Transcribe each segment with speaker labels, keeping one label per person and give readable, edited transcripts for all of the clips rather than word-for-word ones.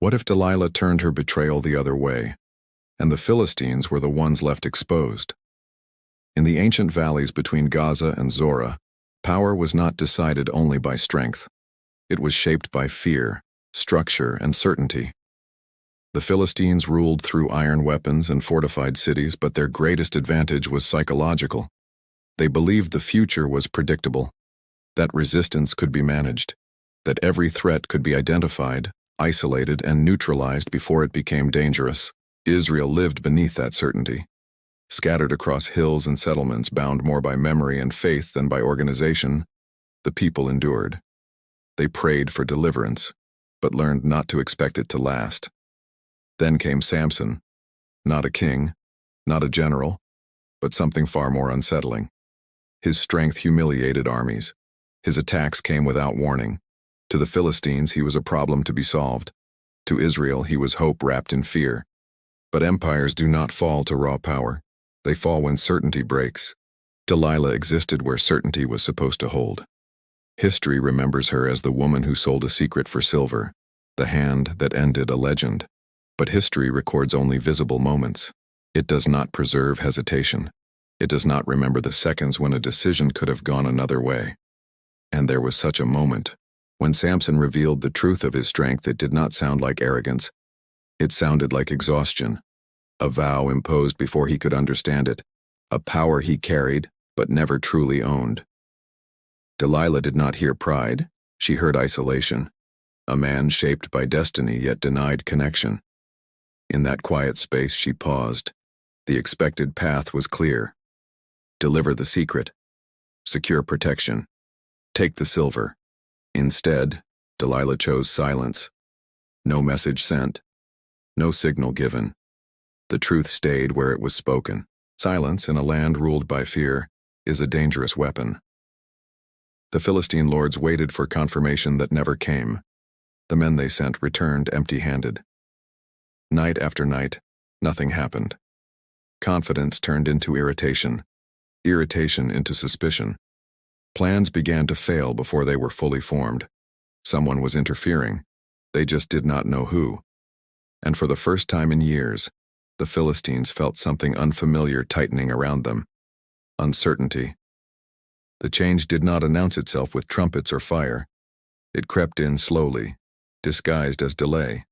Speaker 1: What if Delilah turned her betrayal the other way, and the Philistines were the ones left exposed? In the ancient valleys between Gaza and Zorah, power was not decided only by strength. It was shaped by fear, structure, and certainty. The Philistines ruled through iron weapons and fortified cities, but their greatest advantage was psychological. They believed the future was predictable, that resistance could be managed, that every threat could be identified, isolated, and neutralized before it became dangerous. Israel lived beneath that certainty. Scattered across hills and settlements bound more by memory and faith than by organization, the people endured. They prayed for deliverance, but learned not to expect it to last. Then came Samson, not a king, not a general, but something far more unsettling. His strength humiliated armies. His attacks came without warning. To the Philistines, he was a problem to be solved. To Israel, he was hope wrapped in fear. But empires do not fall to raw power. They fall when certainty breaks. Delilah existed where certainty was supposed to hold. History remembers her as the woman who sold a secret for silver, the hand that ended a legend. But history records only visible moments. It does not preserve hesitation. It does not remember the seconds when a decision could have gone another way. And there was such a moment. When Samson revealed the truth of his strength, it did not sound like arrogance. It sounded like exhaustion, a vow imposed before he could understand it, a power he carried but never truly owned. Delilah did not hear pride, she heard isolation, a man shaped by destiny yet denied connection. In that quiet space she paused. The expected path was clear. Deliver the secret. Secure protection. Take the silver. Instead, Delilah chose silence. No message sent. No signal given. The truth stayed where it was spoken. Silence in a land ruled by fear is a dangerous weapon. The Philistine lords waited for confirmation that never came. The men they sent returned empty-handed. Night after night, nothing happened. Confidence turned into irritation. Irritation into suspicion. Plans began to fail before they were fully formed. Someone was interfering. They just did not know who. And for the first time in years, the Philistines felt something unfamiliar tightening around them. Uncertainty. The change did not announce itself with trumpets or fire. It crept in slowly, disguised as delay.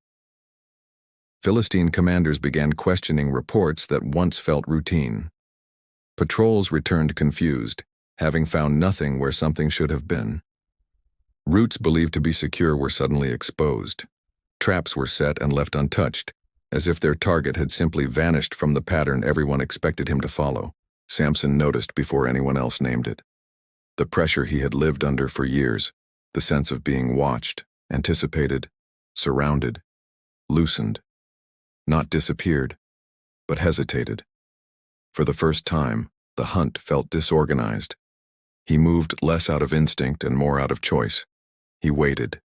Speaker 1: Philistine commanders began questioning reports that once felt routine. Patrols returned confused, having found nothing where something should have been. Routes believed to be secure were suddenly exposed. Traps were set and left untouched, as if their target had simply vanished from the pattern everyone expected him to follow. Samson noticed before anyone else named it. The pressure he had lived under for years, the sense of being watched, anticipated, surrounded, loosened. Not disappeared, but hesitated. For the first time, the hunt felt disorganized. He moved less out of instinct and more out of choice. He waited.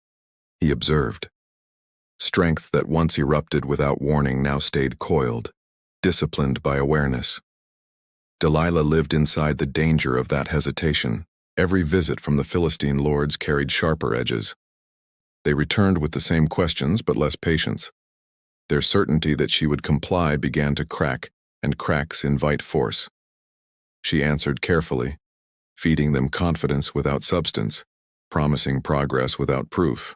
Speaker 1: He observed. Strength that once erupted without warning now stayed coiled, disciplined by awareness. Delilah lived inside the danger of that hesitation. Every visit from the Philistine lords carried sharper edges. They returned with the same questions but less patience. Their certainty that she would comply began to crack, and cracks invite force. She answered carefully, feeding them confidence without substance, promising progress without proof.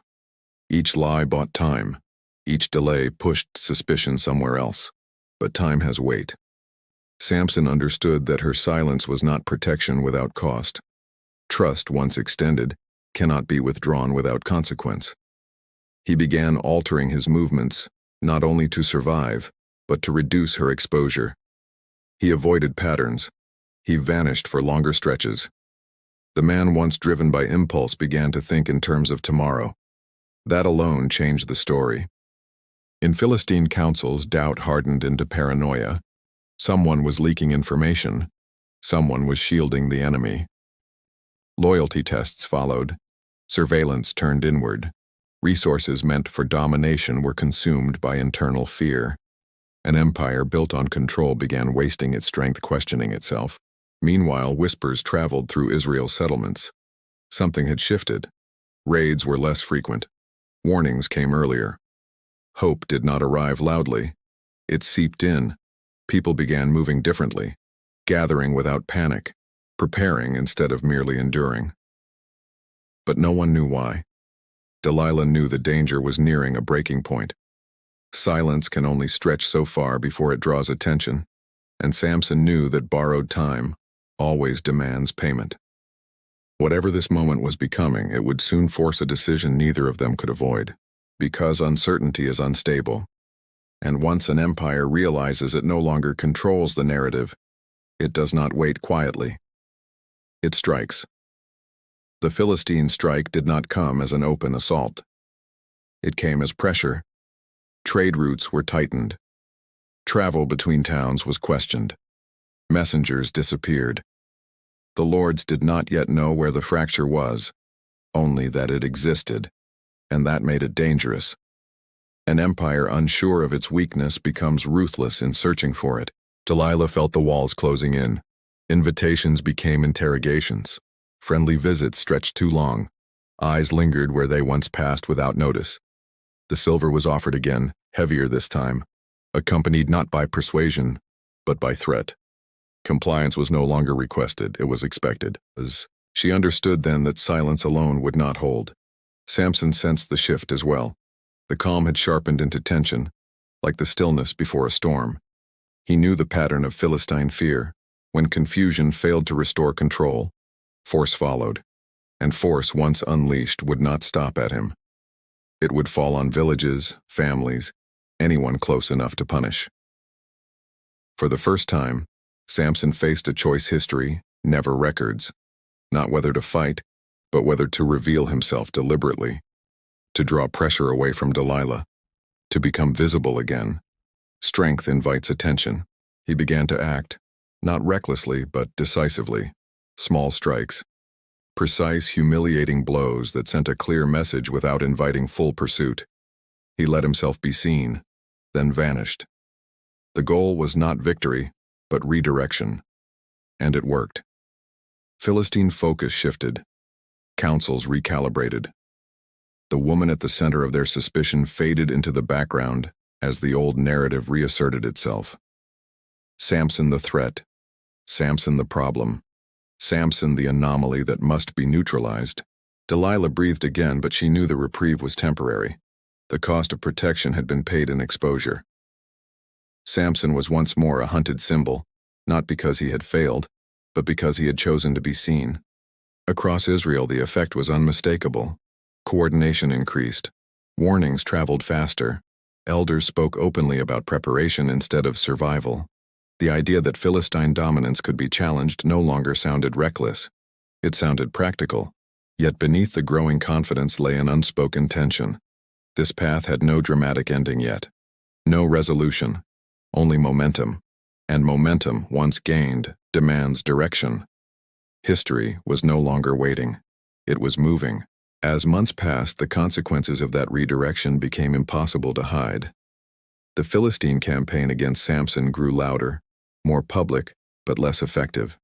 Speaker 1: Each lie bought time. Each delay pushed suspicion somewhere else. But time has weight. Samson understood that her silence was not protection without cost. Trust, once extended, cannot be withdrawn without consequence. He began altering his movements, not only to survive, but to reduce her exposure. He avoided patterns. He vanished for longer stretches. The man once driven by impulse began to think in terms of tomorrow. That alone changed the story. In Philistine councils, doubt hardened into paranoia. Someone was leaking information. Someone was shielding the enemy. Loyalty tests followed. Surveillance turned inward. Resources meant for domination were consumed by internal fear. An empire built on control began wasting its strength, questioning itself. Meanwhile, whispers traveled through Israel's settlements. Something had shifted. Raids were less frequent. Warnings came earlier. Hope did not arrive loudly. It seeped in. People began moving differently, gathering without panic, preparing instead of merely enduring. But no one knew why. Delilah knew the danger was nearing a breaking point. Silence can only stretch so far before it draws attention, and Samson knew that borrowed time always demands payment. Whatever this moment was becoming, it would soon force a decision neither of them could avoid, because uncertainty is unstable. And once an empire realizes it no longer controls the narrative, it does not wait quietly. It strikes. The Philistine strike did not come as an open assault. It came as pressure. Trade routes were tightened. Travel between towns was questioned. Messengers disappeared. The lords did not yet know where the fracture was, only that it existed, and that made it dangerous. An empire unsure of its weakness becomes ruthless in searching for it. Delilah felt the walls closing in. Invitations became interrogations. Friendly visits stretched too long. Eyes lingered where they once passed without notice. The silver was offered again, heavier this time, accompanied not by persuasion, but by threat. Compliance was no longer requested, it was expected. She understood then that silence alone would not hold. Samson sensed the shift as well. The calm had sharpened into tension, like the stillness before a storm. He knew the pattern of Philistine fear. When confusion failed to restore control, force followed, and force once unleashed would not stop at him. It would fall on villages, families, anyone close enough to punish. For the first time, Samson faced a choice history, never records. Not whether to fight, but whether to reveal himself deliberately, to draw pressure away from Delilah, to become visible again. Strength invites attention. He began to act, not recklessly, but decisively. Small strikes. Precise, humiliating blows that sent a clear message without inviting full pursuit. He let himself be seen, then vanished. The goal was not victory, but redirection. And it worked. Philistine focus shifted. Counsels recalibrated. The woman at the center of their suspicion faded into the background as the old narrative reasserted itself. Samson the threat. Samson the problem. Samson the anomaly that must be neutralized. Delilah breathed again, but she knew the reprieve was temporary. The cost of protection had been paid in exposure. Samson was once more a hunted symbol, not because he had failed, but because he had chosen to be seen. Across Israel, the effect was unmistakable. Coordination increased. Warnings traveled faster. Elders spoke openly about preparation instead of survival. The idea that Philistine dominance could be challenged no longer sounded reckless. It sounded practical. Yet beneath the growing confidence lay an unspoken tension. This path had no dramatic ending yet. No resolution. Only momentum. And momentum, once gained, demands direction. History was no longer waiting. It was moving. As months passed, the consequences of that redirection became impossible to hide. The Philistine campaign against Samson grew louder, more public, but less effective.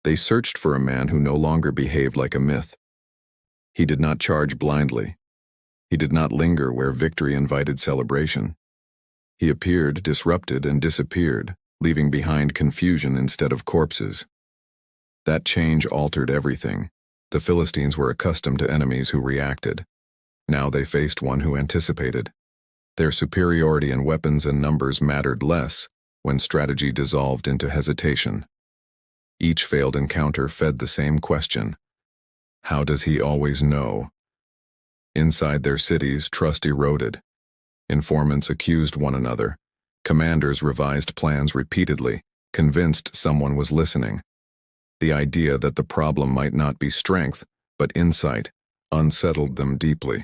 Speaker 1: They searched for a man who no longer behaved like a myth. He did not charge blindly. He did not linger where victory invited celebration. He appeared, disrupted, and disappeared, leaving behind confusion instead of corpses. That change altered everything. The Philistines were accustomed to enemies who reacted. Now they faced one who anticipated. Their superiority in weapons and numbers mattered less when strategy dissolved into hesitation. Each failed encounter fed the same question. How does he always know? Inside their cities, trust eroded. Informants accused one another. Commanders revised plans repeatedly, convinced someone was listening. The idea that the problem might not be strength, but insight, unsettled them deeply.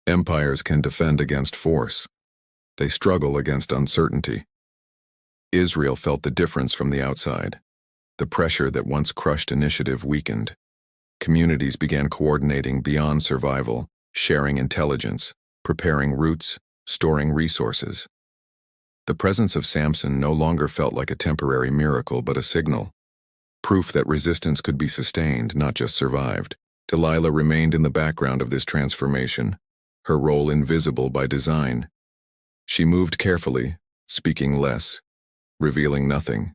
Speaker 1: Empires can defend against force. They struggle against uncertainty. Israel felt the difference from the outside. The pressure that once crushed initiative weakened. Communities began coordinating beyond survival, sharing intelligence, preparing routes, storing resources. The presence of Samson no longer felt like a temporary miracle but a signal. Proof that resistance could be sustained, not just survived. Delilah remained in the background of this transformation. her role invisible by design. She moved carefully, speaking less, revealing nothing.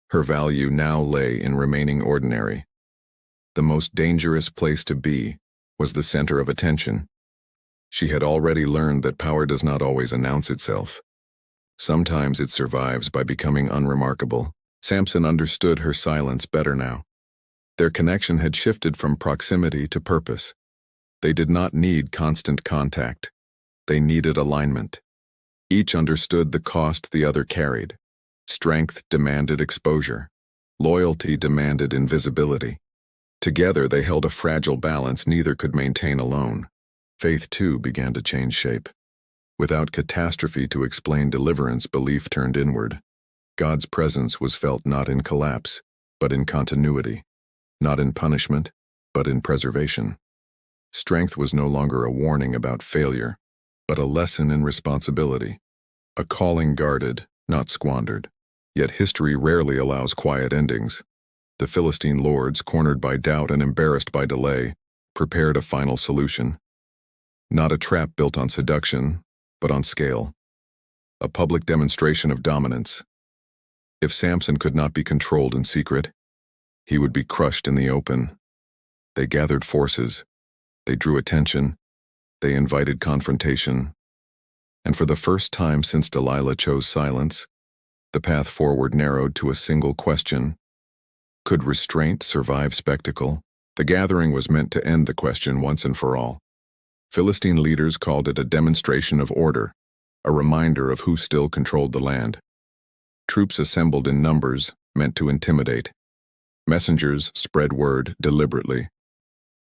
Speaker 1: Her value now lay in remaining ordinary. The most dangerous place to be was the center of attention. She had already learned that power does not always announce itself. Sometimes it survives by becoming unremarkable. Samson understood her silence better now. Their connection had shifted from proximity to purpose. They did not need constant contact. They needed alignment. Each understood the cost the other carried. Strength demanded exposure. Loyalty demanded invisibility. Together they held a fragile balance neither could maintain alone. Faith, too, began to change shape. Without catastrophe to explain deliverance, belief turned inward. God's presence was felt not in collapse, but in continuity. Not in punishment, but in preservation. Strength was no longer a warning about failure, but a lesson in responsibility. A calling guarded, not squandered. Yet history rarely allows quiet endings. The Philistine lords, cornered by doubt and embarrassed by delay, prepared a final solution. Not a trap built on seduction, but on scale. A public demonstration of dominance. If Samson could not be controlled in secret, he would be crushed in the open. They gathered forces. They drew attention. They invited confrontation. And for the first time since Delilah chose silence, the path forward narrowed to a single question. Could restraint survive spectacle? The gathering was meant to end the question once and for all. Philistine leaders called it a demonstration of order, a reminder of who still controlled the land. Troops assembled in numbers, meant to intimidate. Messengers spread word deliberately.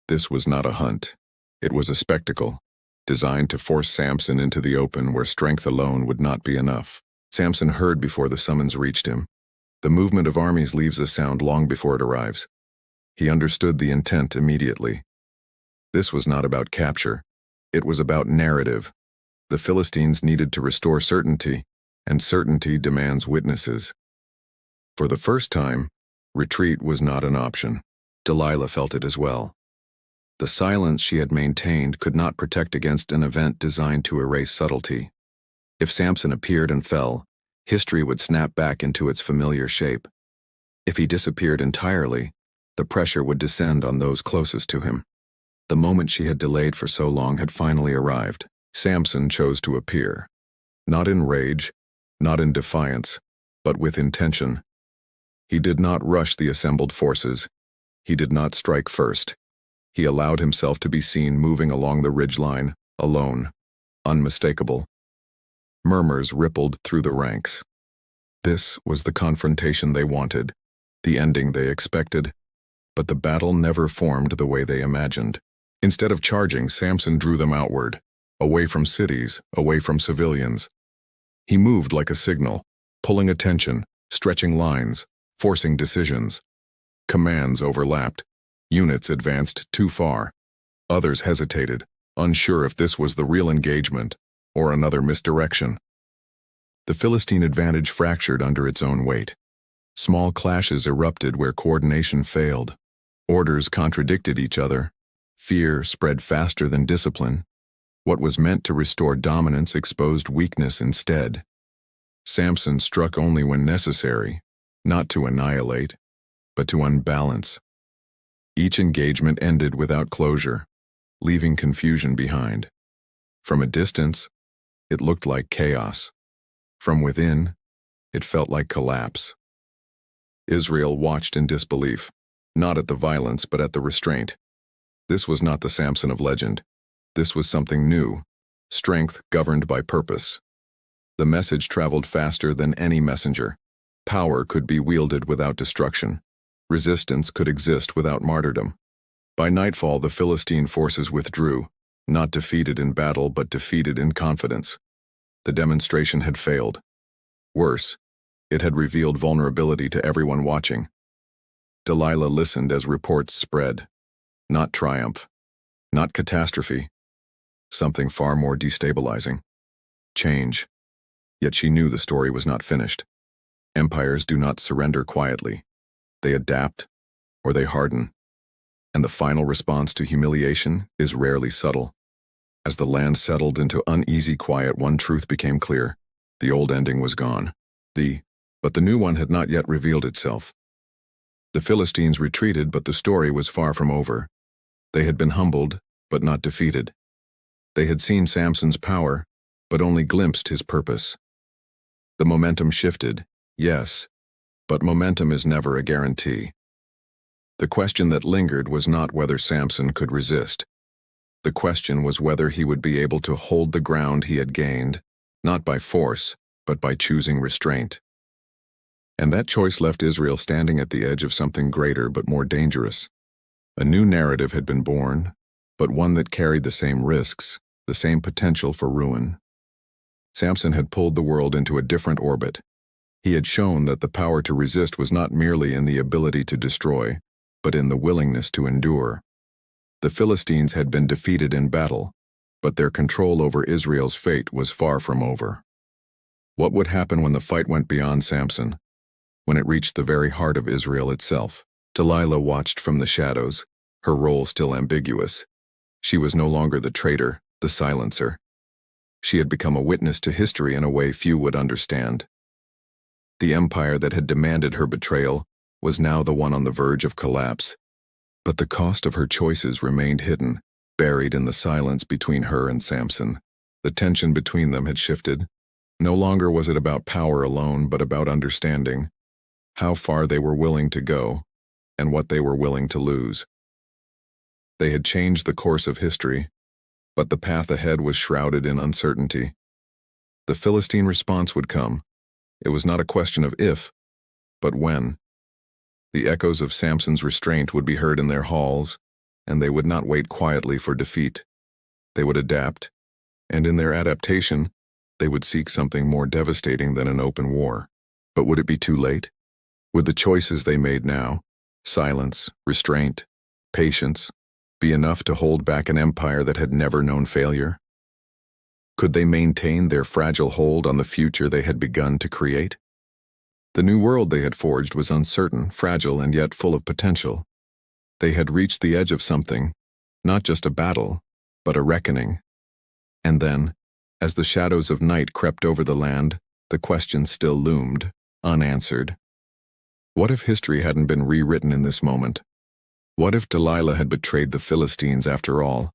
Speaker 1: This was not a hunt. It was a spectacle, designed to force Samson into the open where strength alone would not be enough. Samson heard before the summons reached him. The movement of armies leaves a sound long before it arrives. He understood the intent immediately. This was not about capture. It was about narrative. The Philistines needed to restore certainty, and certainty demands witnesses. For the first time, retreat was not an option. Delilah felt it as well. The silence she had maintained could not protect against an event designed to erase subtlety. If Samson appeared and fell, history would snap back into its familiar shape. If he disappeared entirely, the pressure would descend on those closest to him. The moment she had delayed for so long had finally arrived. Samson chose to appear. Not in rage, not in defiance, but with intention. He did not rush the assembled forces. He did not strike first. He allowed himself to be seen moving along the ridgeline, alone, unmistakable. Murmurs rippled through the ranks. This was the confrontation they wanted, the ending they expected, but the battle never formed the way they imagined. Instead of charging, Samson drew them outward, away from cities, away from civilians. He moved like a signal, pulling attention, stretching lines, forcing decisions. Commands overlapped. Units advanced too far. Others hesitated, unsure if this was the real engagement or another misdirection. The Philistine advantage fractured under its own weight. Small clashes erupted where coordination failed. Orders contradicted each other. Fear spread faster than discipline. What was meant to restore dominance exposed weakness instead. Samson struck only when necessary, not to annihilate, but to unbalance. Each engagement ended without closure, leaving confusion behind. From a distance, it looked like chaos. From within, it felt like collapse. Israel watched in disbelief, not at the violence but at the restraint. This was not the Samson of legend. This was something new, strength governed by purpose. The message traveled faster than any messenger. Power could be wielded without destruction. Resistance could exist without martyrdom. By nightfall, the Philistine forces withdrew, not defeated in battle but defeated in confidence. The demonstration had failed. Worse, it had revealed vulnerability to everyone watching. Delilah listened as reports spread. Not triumph, not catastrophe, something far more destabilizing. Change. Yet she knew the story was not finished. Empires do not surrender quietly. They adapt, or they harden. And the final response to humiliation is rarely subtle. As the land settled into uneasy quiet, one truth became clear. The old ending was gone. But the new one had not yet revealed itself. The Philistines retreated, but the story was far from over. They had been humbled, but not defeated. They had seen Samson's power, but only glimpsed his purpose. The momentum shifted, yes, but momentum is never a guarantee. The question that lingered was not whether Samson could resist. The question was whether he would be able to hold the ground he had gained, not by force, but by choosing restraint. And that choice left Israel standing at the edge of something greater but more dangerous. A new narrative had been born, but one that carried the same risks, the same potential for ruin. Samson had pulled the world into a different orbit. He had shown that the power to resist was not merely in the ability to destroy, but in the willingness to endure. The Philistines had been defeated in battle, but their control over Israel's fate was far from over. What would happen when the fight went beyond Samson? When it reached the very heart of Israel itself? Delilah watched from the shadows, her role still ambiguous. She was no longer the traitor, the silencer. She had become a witness to history in a way few would understand. The empire that had demanded her betrayal was now the one on the verge of collapse. But the cost of her choices remained hidden, buried in the silence between her and Samson. The tension between them had shifted. No longer was it about power alone, but about understanding. How far they were willing to go, and what they were willing to lose. They had changed the course of history, but the path ahead was shrouded in uncertainty. The Philistine response would come. It was not a question of if, but when. The echoes of Samson's restraint would be heard in their halls, and they would not wait quietly for defeat. They would adapt, and in their adaptation, they would seek something more devastating than an open war. But would it be too late? Would the choices they made now, silence, restraint, patience, be enough to hold back an empire that had never known failure? Could they maintain their fragile hold on the future they had begun to create? The new world they had forged was uncertain, fragile, and yet full of potential. They had reached the edge of something, not just a battle, but a reckoning. And then, as the shadows of night crept over the land, the question still loomed, unanswered. What if history hadn't been rewritten in this moment? What if Delilah had betrayed the Philistines after all?